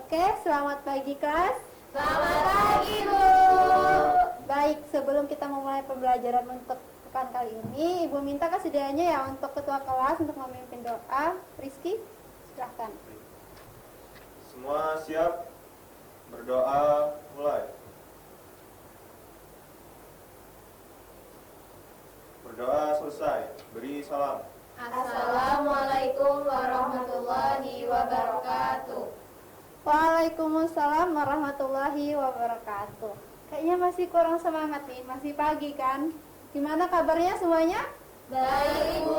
Oke, selamat pagi kelas. Selamat pagi, Bu. Baik, sebelum kita memulai pembelajaran untuk pekan kali ini, Ibu minta kesediaannya ya untuk ketua kelas untuk memimpin doa. Rizky, silahkan. Semua siap? Berdoa, mulai. Berdoa selesai, beri salam. Assalamualaikum warahmatullahi wabarakatuh. Waalaikumsalam warahmatullahi wabarakatuh. Kayaknya masih kurang semangat nih, masih pagi kan? Gimana kabarnya semuanya? Baik, Bu.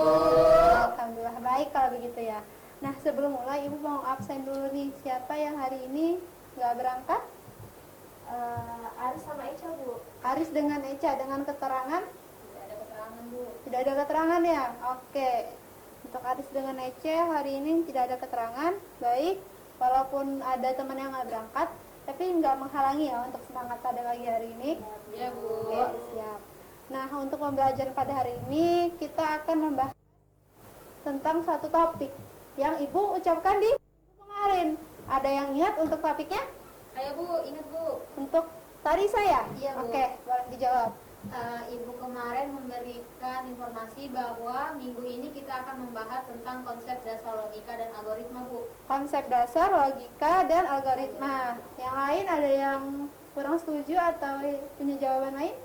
Alhamdulillah baik kalau begitu ya. Nah, sebelum mulai Ibu mau absen dulu nih. Siapa yang hari ini nggak berangkat? Aris sama Eca, Bu. Aris dengan Eca dengan keterangan? Tidak ada keterangan, Bu. Tidak ada keterangan ya? Oke. Untuk Aris dengan Ece hari ini tidak ada keterangan. Baik. Walaupun ada teman yang nggak berangkat, tapi nggak menghalangi ya untuk semangat pada pagi hari ini. Ya, Bu. Oke, siap. Nah, untuk pembelajaran pada hari ini kita akan membahas tentang satu topik yang Ibu ucapkan di kemarin. Ada yang ingat untuk topiknya? Ayo, Bu, ingat, Bu. Untuk tadi saya? Iya, Bu. Oke, boleh dijawab. Ibu kemarin memberikan informasi bahwa minggu ini kita akan membahas tentang konsep dasar logika dan algoritma, Bu. Konsep dasar logika dan algoritma. Yang lain ada yang kurang setuju atau punya jawaban lain?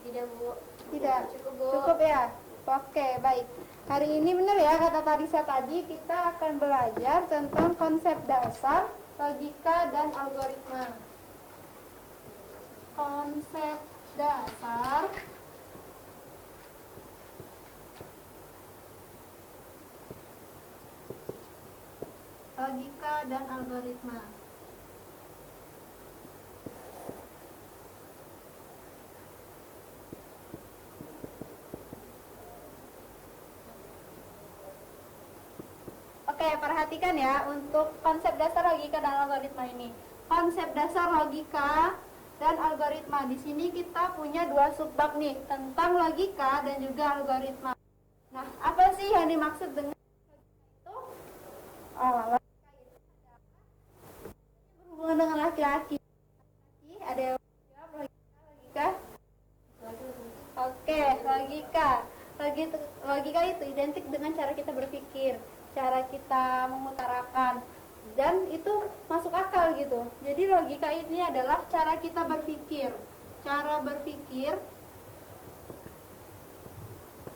Tidak, Bu. Tidak. Cukup, Bu. Cukup ya? Oke, baik. Hari ini benar ya kata Tarisa tadi, kita akan belajar tentang konsep dasar logika dan algoritma. Konsep dasar logika dan algoritma. Oke, perhatikan ya untuk konsep dasar logika dan algoritma ini. Konsep dasar logika dan algoritma. Di sini kita punya dua subbab nih, tentang logika dan juga algoritma. Nah, apa sih yang dimaksud dengan itu? Logika itu berhubungan dengan laki-laki. Ada yang jawab logika? Oke, logika. Logika itu identik dengan cara kita berpikir, cara kita mengutarakan, dan itu masuk akal gitu. Jadi logika ini adalah cara kita berpikir,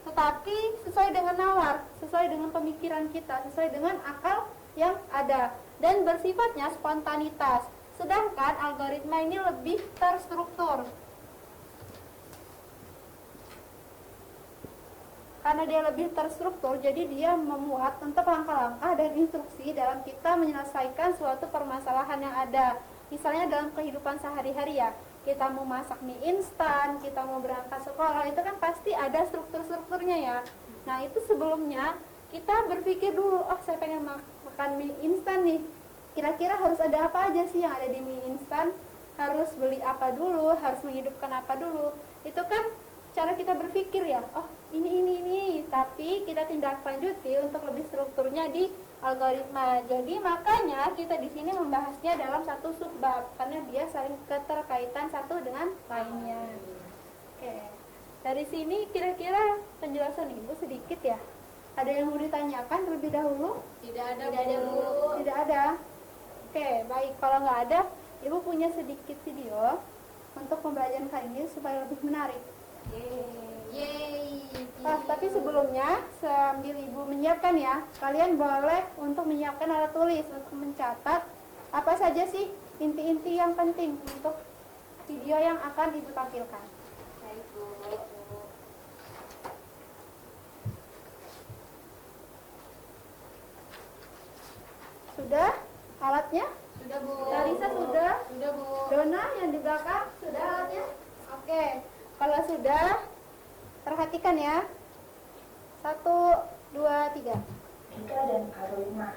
tetapi sesuai dengan nalar, sesuai dengan pemikiran kita, sesuai dengan akal yang ada, dan bersifatnya spontanitas. Sedangkan algoritma ini lebih terstruktur. Karena dia lebih terstruktur, jadi dia memuat untuk langkah-langkah dan instruksi dalam kita menyelesaikan suatu permasalahan yang ada. Misalnya dalam kehidupan sehari-hari ya, kita mau masak mie instan, kita mau berangkat sekolah, itu kan pasti ada struktur-strukturnya ya. Nah, itu sebelumnya kita berpikir dulu, oh saya pengen makan mie instan nih. Kira-kira harus ada apa aja sih yang ada di mie instan? Harus beli apa dulu? Harus menghidupkan apa dulu? Itu kan cara kita berpikir ya, oh ini, tapi kita tindak lanjuti untuk lebih strukturnya di algoritma. Jadi makanya kita di sini membahasnya dalam satu subbab karena dia saling keterkaitan satu dengan lainnya. Oke, dari sini kira-kira penjelasan Ibu sedikit ya. Ada yang mau ditanyakan terlebih dahulu? Tidak ada, Bu. Tidak ada. Oke, baik. Kalau nggak ada, Ibu punya sedikit video untuk pembelajaran kali ini supaya lebih menarik. Yeay. Tapi sebelumnya sambil Ibu menyiapkan ya, kalian boleh untuk menyiapkan alat tulis untuk mencatat apa saja sih inti-inti yang penting untuk video yang akan Ibu tampilkan. Baik, Bu. Sudah alatnya? Sudah, Bu. Larissa sudah? Sudah, Bu. Dona yang di belakang sudah alatnya? Oke, kalau sudah perhatikan ya. 1, 2, 3. Logika dan algoritma.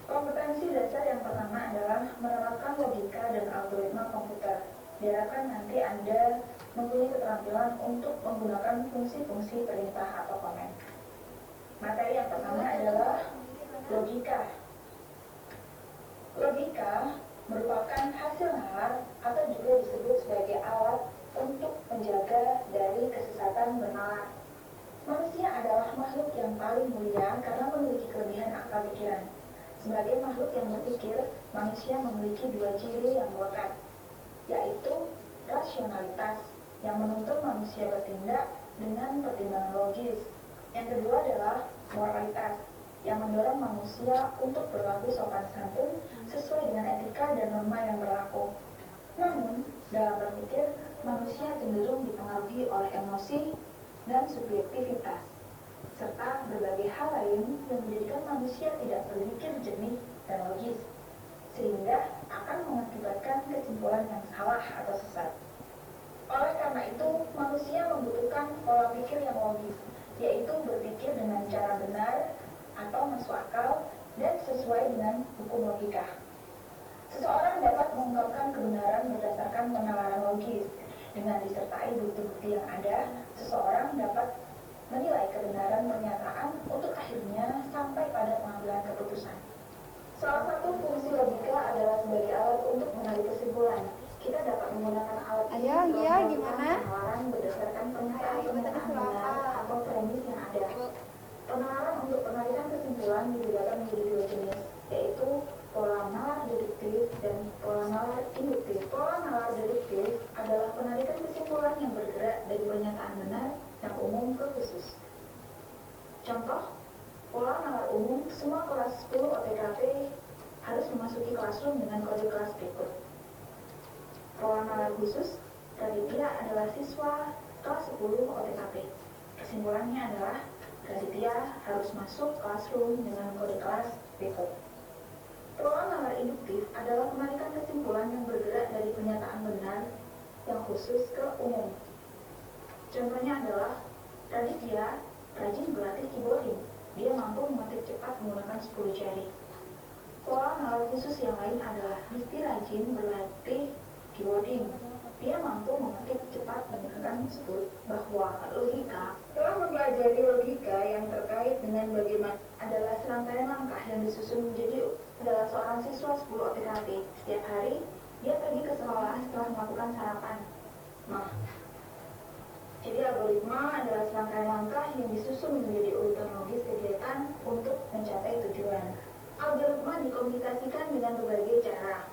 Kompetensi dasar yang pertama adalah menerapkan logika dan algoritma komputer. Diharapkan nanti Anda mempunyai keterampilan untuk menggunakan fungsi-fungsi perintah atau komen. Materi yang pertama adalah logika. Logika merupakan hasil nalar atau juga disebut sebagai alat untuk menjaga dari kesesatan bernalar. Manusia adalah makhluk yang paling mulia karena memiliki kelebihan akal pikiran. Sebagai makhluk yang berpikir, manusia memiliki dua ciri yang melekat, yaitu rasionalitas yang menuntun manusia bertindak dengan pertimbangan logis. Yang kedua adalah moralitas yang mendorong manusia untuk berlaku sopan santun sesuai dengan etika dan norma yang berlaku. Namun, dalam berpikir, manusia cenderung dipengaruhi oleh emosi dan subjektivitas, serta berbagai hal lain yang menjadikan manusia tidak berpikir jernih dan logis, sehingga akan mengakibatkan kesimpulan yang salah atau sesat. Oleh karena itu, manusia membutuhkan pola pikir yang logis, yaitu berpikir dengan cara benar atau masuk akal dan sesuai dengan hukum logika. Seseorang dapat mengungkapkan kebenaran berdasarkan penalaran logis. Dengan disertai bukti-bukti yang ada, seseorang dapat menilai kebenaran pernyataan untuk akhirnya sampai pada pengambilan keputusan. Salah satu fungsi logika adalah sebagai alat untuk menarik kesimpulan. Kita dapat menggunakan alat ini untuk melakukan penalaran berdasarkan pernyataan benar atau premis yang ada. Penalaran untuk penarikan kesimpulan dibedakan menjadi dua jenis, yaitu pola nalar deduktif dan pola nalar induktif. Pola nalar deduktif adalah penarikan kesimpulan yang bergerak dari pernyataan benar yang umum ke khusus. Contoh, pola nalar umum, semua kelas 10 OTKP harus memasuki kelasroom dengan kode kelas berikut. Pola nalar khusus, Raditya adalah siswa kelas 10 OTKP. Kesimpulannya adalah Raditya harus masuk kelasroom dengan kode kelas berikut. Pola nalar induktif adalah penarikan kesimpulan yang bergerak dari pernyataan benar yang khusus ke umum. Contohnya adalah Raditya rajin berlatih keyboarding. Dia mampu mengetik cepat menggunakan 10 jari. Pola nalar khusus yang lain adalah Risti rajin berlatih keyboarding. Dia mampu mengetik cepat menggunakan 10 bahwa logika. Telah mempelajari logika yang terkait dengan bagaimana adalah serangkaian langkah yang disusun menjadi adalah seorang siswa 10 OTKP. Setiap hari, dia pergi ke sekolah setelah melakukan sarapan. Jadi algoritma adalah serangkaian langkah yang disusun menjadi urutan logis kegiatan untuk mencapai tujuan. Algoritma dikomunikasikan dengan berbagai cara,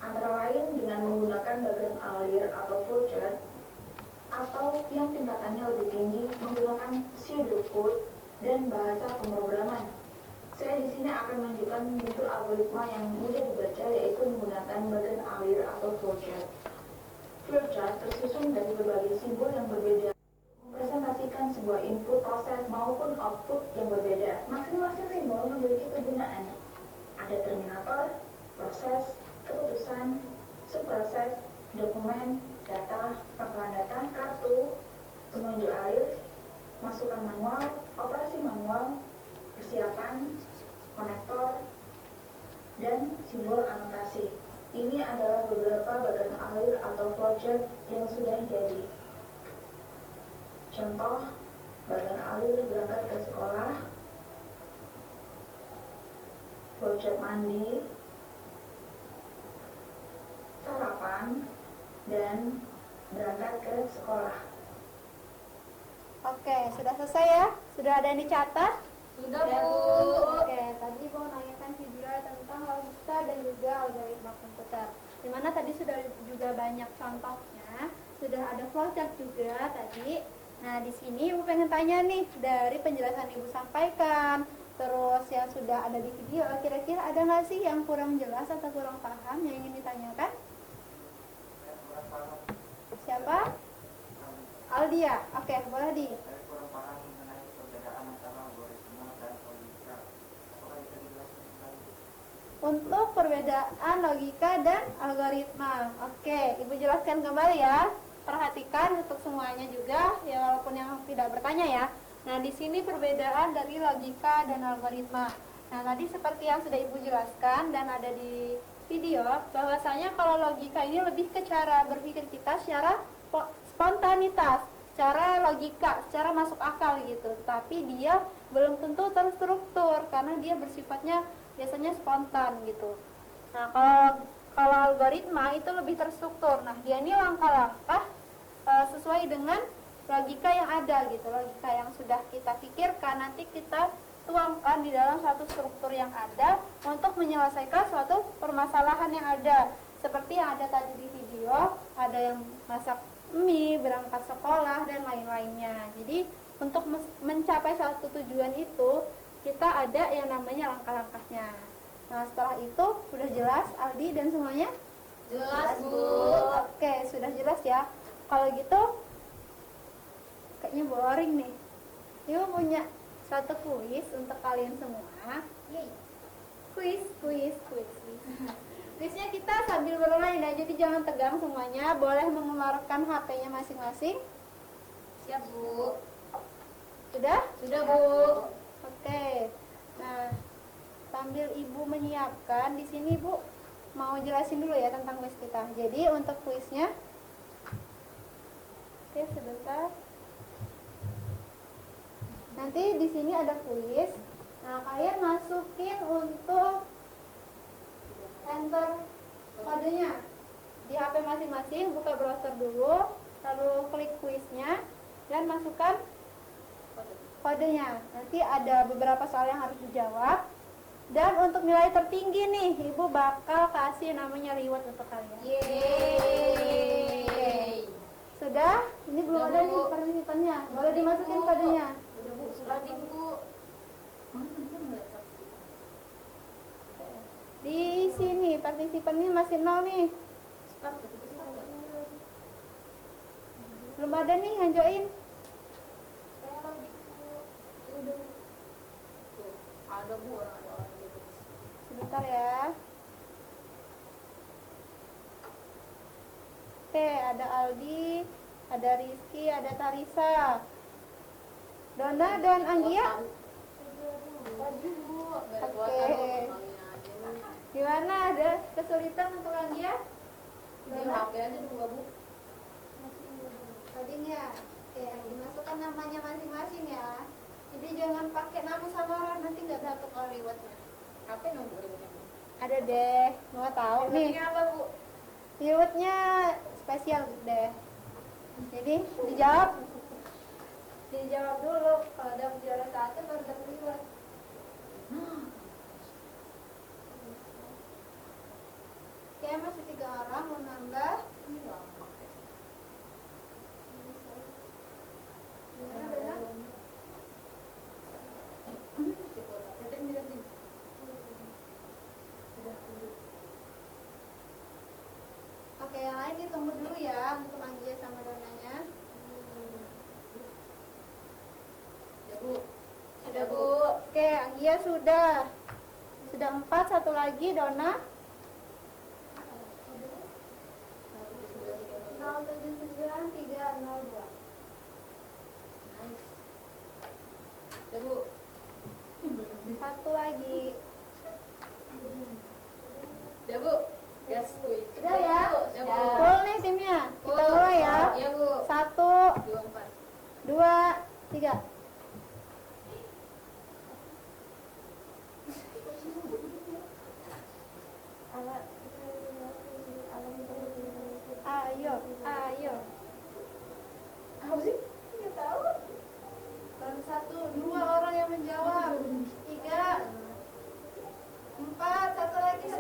antara lain dengan menggunakan bagan alir atau flowchart, atau yang tingkatannya lebih tinggi menggunakan pseudocode dan bahasa pemrograman. Saya di sini akan menunjukkan bentuk algoritma yang mudah dibaca, yaitu menggunakan bagan alir atau flowchart. Flowchart tersusun dari berbagai simbol yang berbeda, mempresentasikan sebuah input, proses maupun output yang berbeda. Masing-masing simbol memiliki kegunaan. Ada terminator, proses, keputusan, subproses, dokumen, data, pangkalan data, kartu, penunjuk alir, masukan manual, operasi manual, persiapan, konektor, dan simbol anotasi. Ini adalah beberapa bagan alir atau flowchart yang sudah jadi. Contoh, bagan alir berangkat ke sekolah, flowchart mandi, sarapan, dan berangkat ke sekolah. Oke, sudah selesai ya? Sudah ada yang dicatat? Sudah, Bu. Oke, tadi mau nanyakan juga tentang logika dan juga algoritma komputer. Dimana tadi sudah juga banyak contohnya, sudah ada flowchart juga tadi. Nah, di sini Ibu pengen tanya nih, dari penjelasan Ibu sampaikan, terus yang sudah ada di video, kira-kira ada nggak sih yang kurang jelas atau kurang paham yang ingin ditanyakan? Siapa? Aldia. Oke, boleh di. Untuk perbedaan logika dan algoritma. Oke, Ibu jelaskan kembali ya. Perhatikan untuk semuanya juga, ya walaupun yang tidak bertanya ya. Nah, di sini perbedaan dari logika dan algoritma. Nah, tadi seperti yang sudah Ibu jelaskan dan ada di video, bahwasanya kalau logika ini lebih ke cara berpikir kita secara spontanitas, secara logika, secara masuk akal gitu. Tapi dia belum tentu terstruktur karena dia bersifatnya biasanya spontan gitu. Nah, kalau algoritma itu lebih terstruktur. Nah, dia ini langkah-langkah sesuai dengan logika yang ada gitu, logika yang sudah kita pikirkan, nanti kita tuangkan di dalam satu struktur yang ada untuk menyelesaikan suatu permasalahan yang ada. Seperti yang ada tadi di video, ada yang masak mie, berangkat sekolah, dan lain-lainnya. Jadi untuk mencapai suatu tujuan itu, kita ada yang namanya langkah-langkahnya. Nah, setelah itu sudah jelas Aldi dan semuanya? Jelas, Bu. Oke, sudah jelas ya. Kalau gitu kayaknya boring nih. Ibu punya satu kuis untuk kalian semua. Yeay. Kuis. Kuisnya kita sambil bermain ya, jadi jangan tegang semuanya. Boleh mengeluarkan HP-nya masing-masing. Siap, Bu. Sudah? Sudah, Bu. Oke. Nah, sambil Ibu menyiapkan, di sini Ibu mau jelasin dulu ya tentang kuis kita. Jadi untuk kuisnya, oke sebentar. Nanti di sini ada kuis. Nah, kalian masukin untuk enter kodenya di HP masing-masing. Buka browser dulu, lalu klik kuisnya dan masukkan kodenya. Nanti ada beberapa soal yang harus dijawab. Dan untuk nilai tertinggi nih, Ibu bakal kasih namanya reward untuk kalian. Yeay. Sudah? Ini belum Sudah, ada Bu. nih partisipannya. Boleh dimasukin kodenya. Udah, Bu. Sudah, Bu. Di sini partisipannya masih 0 nih. Belum ada nih yang join. Ada, Bu, orang gitu. Sebentar ya. Oke, ada Aldi, ada Rizky, ada Tarisa, Dona dan Anggia. Oke. Gimana, ada kesulitan untuk Anggia? Di HP aja dulu, Bu. Codingnya. Oke, dimasukkan namanya masing-masing ya. Jadi jangan pakai nama samaran, nanti nggak dapat rewardnya. HP nomor rewardnya. Ada deh, mau tahu nih. Rewardnya apa, Bu? Rewardnya spesial deh. Jadi dijawab dulu. Kalau udah juara 1 baru dapat reward. Oke, masih 3 orang, mau nambah. Benar? Oke, yang lain ditunggu dulu ya untuk Anggia sama Donanya. Ya, Bu. Sudah, Bu. Oke, Anggia sudah. Sudah 4, satu lagi Dona. 079302. Ya, Bu. Satu lagi. Ya, Bu. Yes, Bu. Sudah ya? Ya, Bu. Full nih timnya. Kita mulai ya. Ya, Bu. 1, 24. 2, 3. Ayo. Apa sih? Nggak tahu. Baru 1, 2 orang yang menjawab. 3, 4, satu lagi.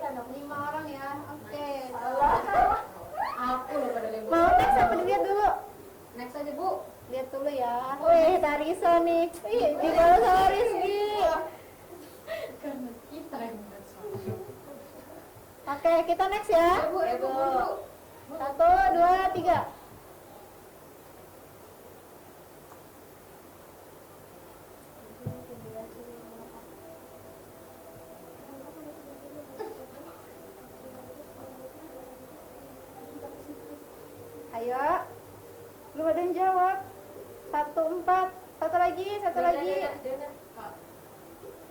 5 orang ya. Oke. Aku loh pada lembut. Mau next apa dilihat dulu? Next aja, Bu. Lihat dulu ya. Wih, Tarisa nih. Wih, di bawah sama Rizky. Karena kita yang bersama. Oke, kita next ya. Ya, Bu. Ya, Bu. 1, 2, 3. Ayo. Belum ada yang jawab. 1, 4. Satu lagi.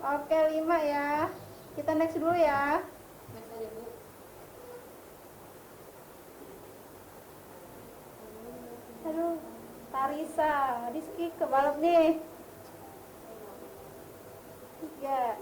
Oke, 5 ya. Kita next dulu ya. Next aja, Bu. Aduh, Tarisa, Rizky kebalap nih. 3.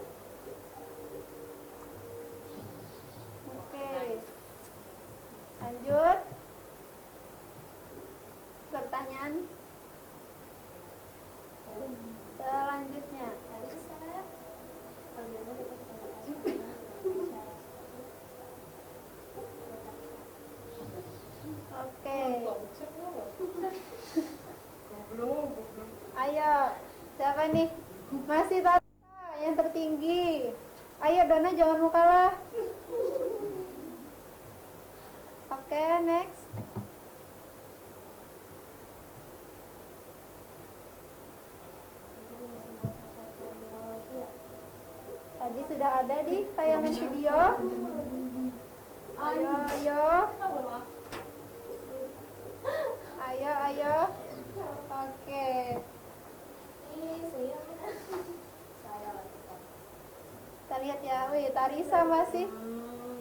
nih? Masih Tarisa yang tertinggi. Ayo Dona, jangan mau kalah. Oke, next. Tadi sudah ada di tayangan video. Ayo, ayo. Ayo, ayo. Oke. Kita lihat ya. Wih, Tarisa masih.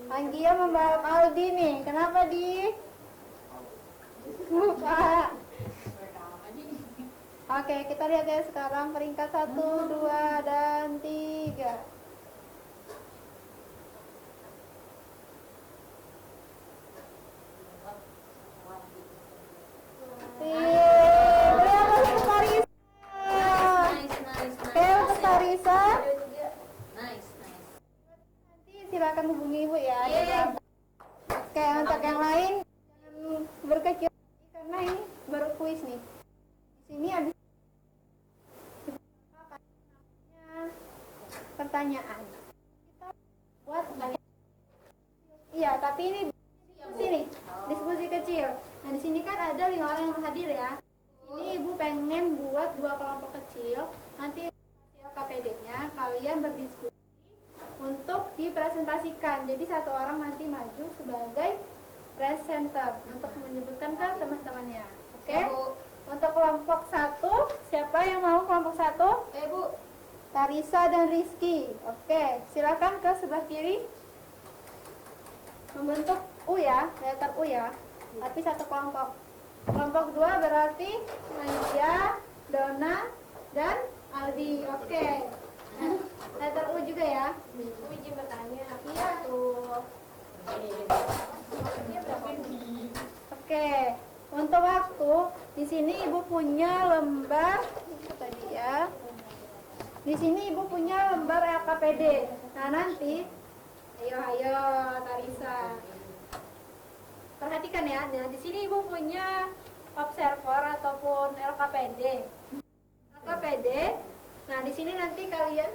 Anggia membalap Aldi nih. Kenapa, Di? Lupa. Oke, kita lihat ya sekarang peringkat 1, 2, dan 3. Silakan hubungi ibu ya. Oke, untuk yang lain jangan berkecil hati karena ini baru kuis nih. Di sini habis pertanyaan. Kita buat iya, tapi ini diskusi nih, diskusi kecil. Nah, di sini kan ada 5 orang yang hadir ya. Ini ibu pengen buat 2 kelompok kecil. Nanti KPD-nya kalian berdiskusi untuk dipresentasikan. Jadi satu orang nanti maju sebagai presenter untuk menyebutkan ke teman-temannya. Oke? Untuk kelompok 1, siapa yang mau kelompok 1? Bu. Tarisa dan Rizky. Oke, silakan ke sebelah kiri. Membentuk U ya, letter U ya. Tapi satu kelompok. Kelompok 2 berarti Nadia, Dona, dan Aldi. Oke. Letter U juga ya. Aku izin bertanya. Iya tuh. Oke. Untuk waktu, di sini ibu punya lembar itu tadi ya. Di sini ibu punya lembar LKPD. Nah nanti, ayo Tarisa. Perhatikan ya. Nah di sini ibu punya observer ataupun LKPD. LKPD. Nah di sini nanti kalian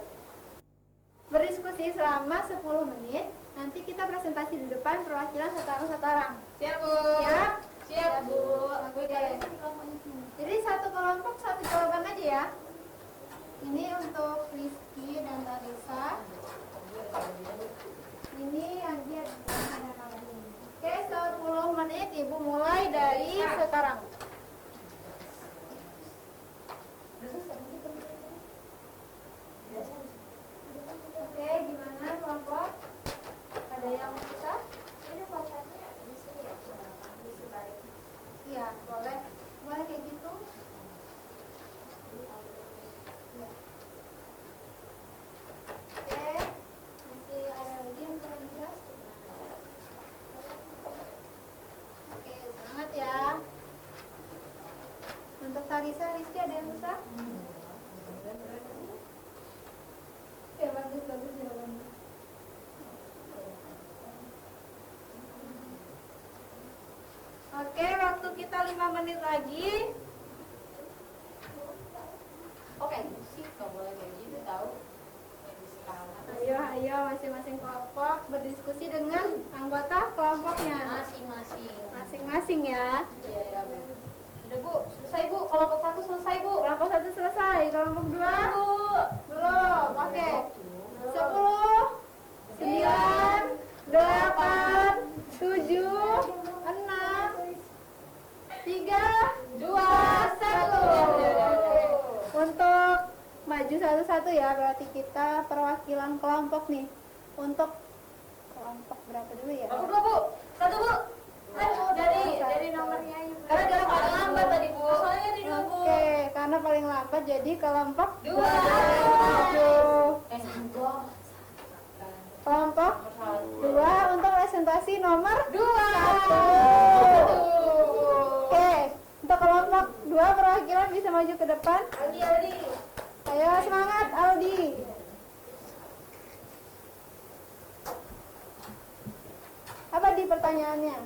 berdiskusi selama 10 menit. Nanti kita presentasi di depan perwakilan satu-satu. Siap, Bu. Siap? Siap, Bu. Oke. Jadi satu kelompok satu jawaban aja ya. Ini untuk Rizky dan Tarisa. Ini Anggia dan Aldi. Oke, 10 menit ibu mulai dari sekarang. Oke, gimana kelompok? Ada yang bisa? Ini fotonya di sini ya, di sebalik. Iya, boleh. Boleh kayak gitu. Ya. Oke, masih ada lagi yang kurang jelas? Oke, semangat ya. Untuk Tarisa, Rizky ada yang bisa? Oke, bagus jawabannya. Oke, waktu kita 5 menit lagi. Oke, sih nggak boleh kayak gitu tahu. Ayo masing-masing kelompok berdiskusi dengan anggota kelompoknya. Masing-masing ya. Iya, Bu. Udah, Bu. Selesai, Bu. Kelompok 1 selesai, Bu. Kelompok 1 selesai, kelompok 2 Bu. belum. Oke. 10, 9, 8, 7, 6, 3, 2, 1. Untuk maju satu-satu ya, berarti kita perwakilan kelompok nih. Untuk kelompok berapa dulu ya? Kelompok 2, Bu. 1, Bu. Dari nomornya aja. Karena dia paling lambat tadi, Bu. Soalnya di 2, Bu. Oke, karena paling lambat jadi kelompok 2. Kelompok 2 untuk presentasi nomor 2. 1. Oke, untuk kelompok 2 perwakilan bisa maju ke depan. Aldi. Ayo semangat Aldi. Apa di pertanyaannya?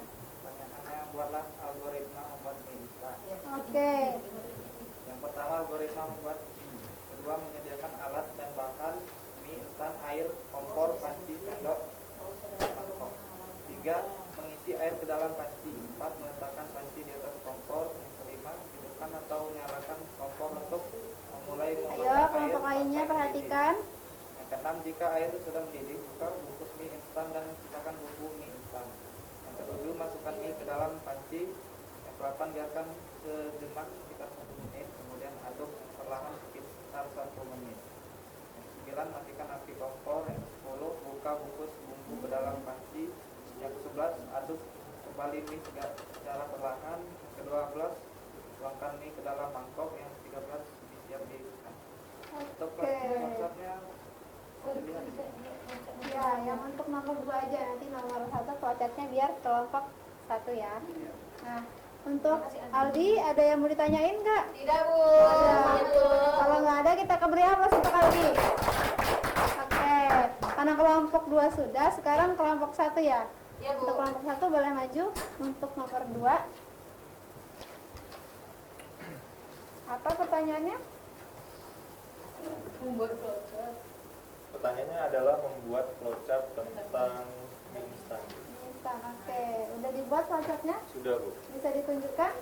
Pertanyaannya buatlah algoritma membuat media. Oke. Yang pertama algoritma membuat, kedua kedua, menyediakan alat dan bahan mie instan, air, kompor, panci, sendok, mangkok. 3. Mengisi air ke dalam panci. 4. Meletakkan panci di atas kompor. Yang kelima, hidupkan atau nyalakan kompor untuk memulai Ayo memasak kelompok lainnya sampai mendidih. perhatikan. Yang keenam, jika air sudah mendidih, buka bungkus mie instan dan pisahkan bumbu mie instan. Yang ketujuh, masukkan mie ke dalam panci. Yang ke-8, biarkan sejenak sekitar 1 menit, kemudian aduk perlahan sekitar 1 menit. Yang ke-9, matikan api kompor. Yang ke-10, buka bungkus bumbu ke dalam panci. Yang ke-11, aduk kembali mie secara perlahan. Yang ke-12, tuangkan mie ke dalam mangkok. Yang ke-13, siap diikan. Untuk Oke. konsepnya dilihat di sini. Ya, yang untuk nomor 2 aja, nanti nomor 1 flowchartnya biar kelompok 1 ya. Nah, untuk Aldi ada yang mau ditanyain nggak? Tidak, Bu. Ada. Kalau nggak ada kita beri aplaus untuk Aldi. Oke, karena kelompok 2 sudah, sekarang kelompok 1 ya. Ya, Bu. Untuk kelompok 1 boleh maju. Untuk nomor 2, apa pertanyaannya? Membuat flowchart. Pertanyaannya adalah membuat flowchart tentang mie instan. Instan, oke. Udah dibuat flowchartnya? Sudah, Bu. Bisa ditunjukkan?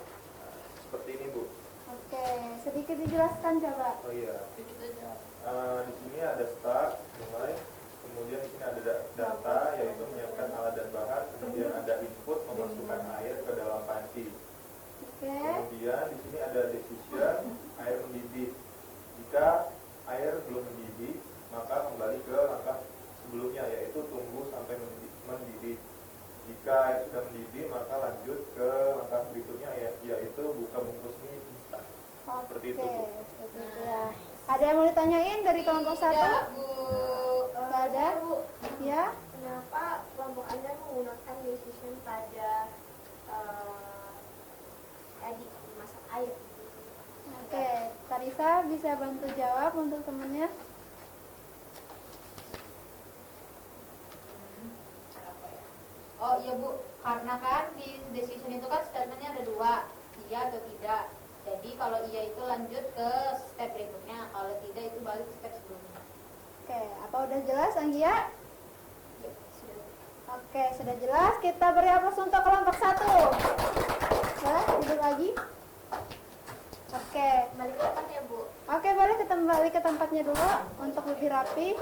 Seperti ini, Bu. Oke, sedikit dijelaskan coba. Oh iya. Di sini ada start, mulai, kemudian di sini ada data, yaitu menyiapkan alat dan bahan, kemudian ada input, memasukkan air ke dalam panci. Oke. Kemudian di sini ada decision, air mendidih. Jika air belum mendidih, maka kembali ke langkah sebelumnya, yaitu tunggu sampai mendidih. Jika air sudah mendidih, maka lanjut ke langkah berikutnya, yaitu buka bungkus mie instan. Seperti itu, Bu. Seperti itu ya. Ada yang mau ditanyain dari kelompok 1? Tidak, Bu. Nggak ada? Ya? Kenapa kelompok Anda menggunakan decision pada tadi masak air? Oke, Karisa bisa bantu jawab untuk temennya? Oh iya, Bu, karena kan di decision itu kan statementnya ada 2, iya atau tidak. Jadi kalau iya itu lanjut ke step berikutnya, kalau tidak itu balik ke step sebelumnya. Oke, apa udah jelas Anggia? Ya, sudah. Oke, sudah jelas. Kita beri aplaus untuk kelompok 1. Ya, duduk lagi. Oke. Balik kapan ya, Bu? Oke, boleh kita kembali ke tempatnya dulu untuk lebih rapi.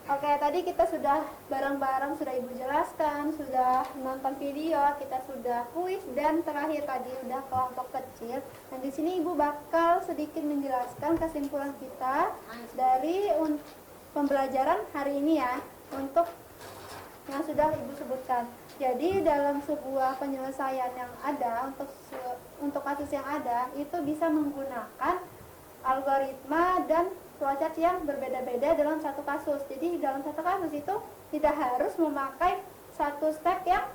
Oke, tadi kita sudah bareng-bareng, sudah Ibu jelaskan, sudah nonton video, kita sudah kuis, dan terakhir tadi udah kelompok kecil. Dan di sini Ibu bakal sedikit menjelaskan kesimpulan kita dari pembelajaran hari ini ya, untuk yang sudah Ibu sebutkan. Jadi dalam sebuah penyelesaian yang ada, untuk kasus yang ada, itu bisa menggunakan algoritma dan flowchart yang berbeda-beda dalam satu kasus. Jadi dalam satu kasus itu tidak harus memakai satu step yang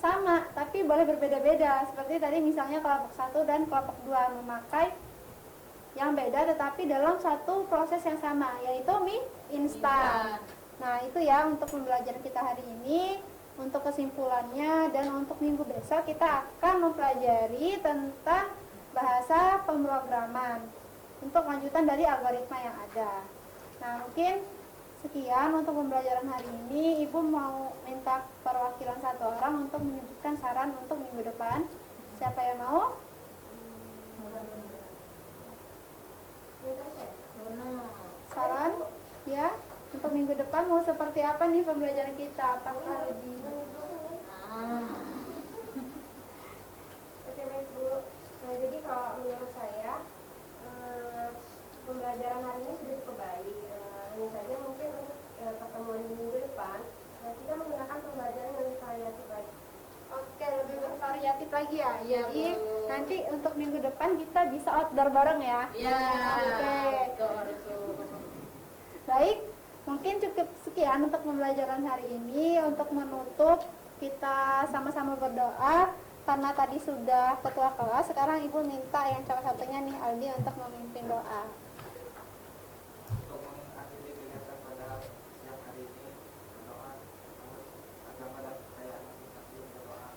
sama, tapi boleh berbeda-beda. Seperti tadi misalnya kelompok 1 dan kelompok 2 memakai yang beda tetapi dalam satu proses yang sama, yaitu mie instan. Nah, itu ya untuk pembelajaran kita hari ini. Untuk kesimpulannya dan untuk minggu besok kita akan mempelajari tentang bahasa pemrograman untuk lanjutan dari algoritma yang ada. Nah, mungkin sekian untuk pembelajaran hari ini. Ibu mau minta perwakilan 1 orang untuk menyebutkan saran untuk minggu depan. Siapa yang mau? Saran? Ya, untuk minggu depan mau seperti apa nih pembelajaran kita? Apakah lebih Oke, baik, Bu. Nah, jadi kalau menurut saya pembelajaran hari ini sudah cukup baik. Hanya saja mungkin untuk pertemuan di minggu depan kita menggunakan pembelajaran yang variatif lagi. Oke, lebih bervariatif lagi ya. Iya, Jadi Bu. nanti untuk minggu depan kita bisa outdoor bareng ya. Ya, Oke. betul. Baik, mungkin cukup sekian untuk pembelajaran hari ini. Untuk menutup, kita sama-sama berdoa. Karena tadi sudah ketua kelas, sekarang Ibu minta yang salah satunya nih Aldi untuk memimpin doa. Untuk mengakhiri kegiatan pada siang hari ini, berdoa menurut agama dan kepercayaan masing-masing, berdoa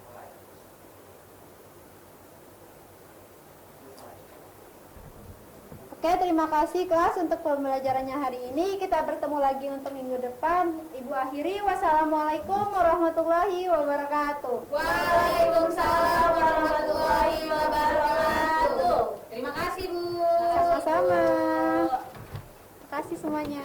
Oke, terima kasih kelas untuk pembelajarannya hari ini. Kita bertemu lagi untuk minggu depan. Ibu akhiri, wassalamualaikum warahmatullahi wabarakatuh. Waalaikumsalam warahmatullahi wabarakatuh. Terima kasih Bu. Sama-sama. Terima kasih semuanya.